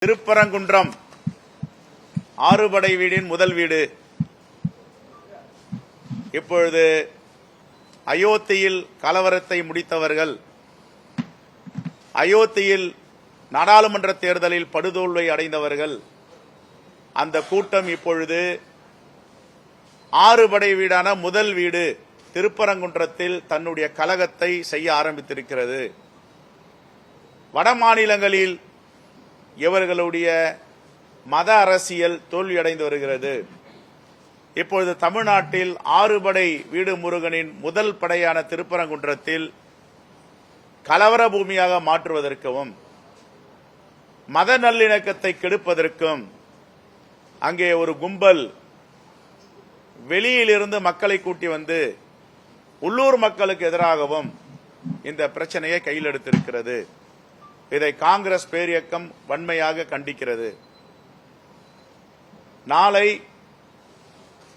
திருப்பரங்குன்றம் ஆறுபடை வீடின் முதல் வீடு இப்பொழுது அயோத்தியில் கலவரத்தை முடித்தவர்கள், அயோத்தியில் நாடாளுமன்ற தேர்தலில் படுதோல்வி அடைந்தவர்கள், அந்த கூட்டம் இப்பொழுது ஆறுபடை வீடான முதல் வீடு திருப்பரங்குன்றத்தில் தன்னுடைய கலகத்தை செய்ய ஆரம்பித்திருக்கிறது. வட மாநிலங்களில் இவர்களுடைய மத அரசியல் தோல்வியடைந்து வருகிறது. இப்பொழுது தமிழ்நாட்டில் ஆறுபடை வீடு முருகனின் முதல் படையான திருப்பரங்குன்றத்தில் கலவர பூமியாக மாற்றுவதற்கும் மத நல்லிணக்கத்தை கெடுப்பதற்கும் அங்கே ஒரு கும்பல் வெளியிலிருந்து மக்களை கூட்டி வந்து உள்ளூர் மக்களுக்கு எதிராகவும் இந்த பிரச்சனையை கையில் எடுத்திருக்கிறது. இதை காங்கிரஸ் பேரியக்கம் வன்மையாக கண்டிக்கிறது. நாளை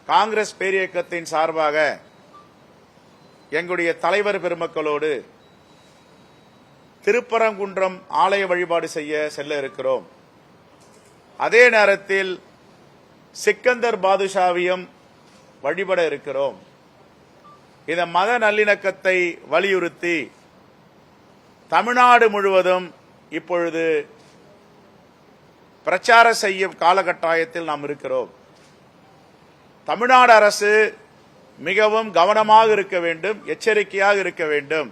காங்கிரஸ் பேரியக்கத்தின் சார்பாக எங்களுடைய தலைவர் பெருமக்களோடு திருப்பரங்குன்றம் ஆலய வழிபாடு செய்ய செல்ல இருக்கிறோம். அதே நேரத்தில் சிக்கந்தர் பாதுஷாவையும் வழிபட இருக்கிறோம். இந்த மத நல்லிணக்கத்தை வலியுறுத்தி தமிழ்நாடு முழுவதும் இப்பொழுது பிரச்சாரம் செய்யும் காலகட்டாயத்தில் நாம் இருக்கிறோம். தமிழ்நாடு அரசு மிகவும் கவனமாக இருக்க வேண்டும், எச்சரிக்கையாக இருக்க வேண்டும்.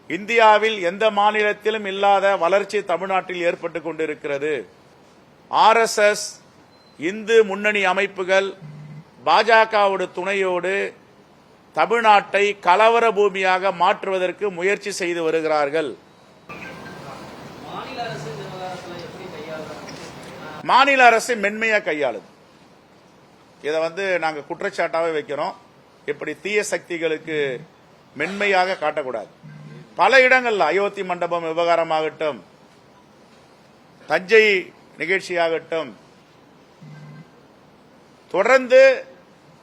இந்தியாவில் எந்த மாநிலத்திலும் இல்லாத வளர்ச்சி தமிழ்நாட்டில் ஏற்பட்டுக் கொண்டிருக்கிறது. RSS, இந்து முன்னணி அமைப்புகள் பாஜகவோட துணையோடு தமிழ்நாட்டை கலவர பூமியாக மாற்றுவதற்கு முயற்சி செய்து வருகிறார்கள். மாநில அரசு மென்மையா கையாளுது. இதை நாங்க குற்றச்சாட்டாவே வைக்கிறோம். இப்படி தீய சக்திகளுக்கு மென்மையாக காட்டக்கூடாது. பல இடங்கள்ல அயோத்தி மண்டபம் விவகாரமாகட்டும், தஞ்சை நிகழ்ச்சியாகட்டும், தொடர்ந்து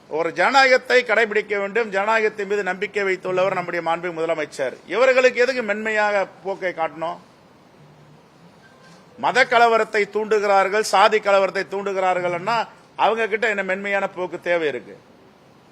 ஒரு ஜனநாயகத்தை கடைபிடிக்க வேண்டும். ஜனநாயகத்தின் மீது நம்பிக்கை வைத்துள்ளவர் நம்முடைய மாண்புமிகு முதலமைச்சர். இவர்களுக்கு எதுக்கு மென்மையாக போக்கை காட்டணும்? மத கலவரத்தை தூண்டுகிறார்கள், சாதி கலவரத்தை தூண்டுகிறார்கள், அவங்க கிட்ட என்ன மென்மையான போக்கு தேவை இருக்கு?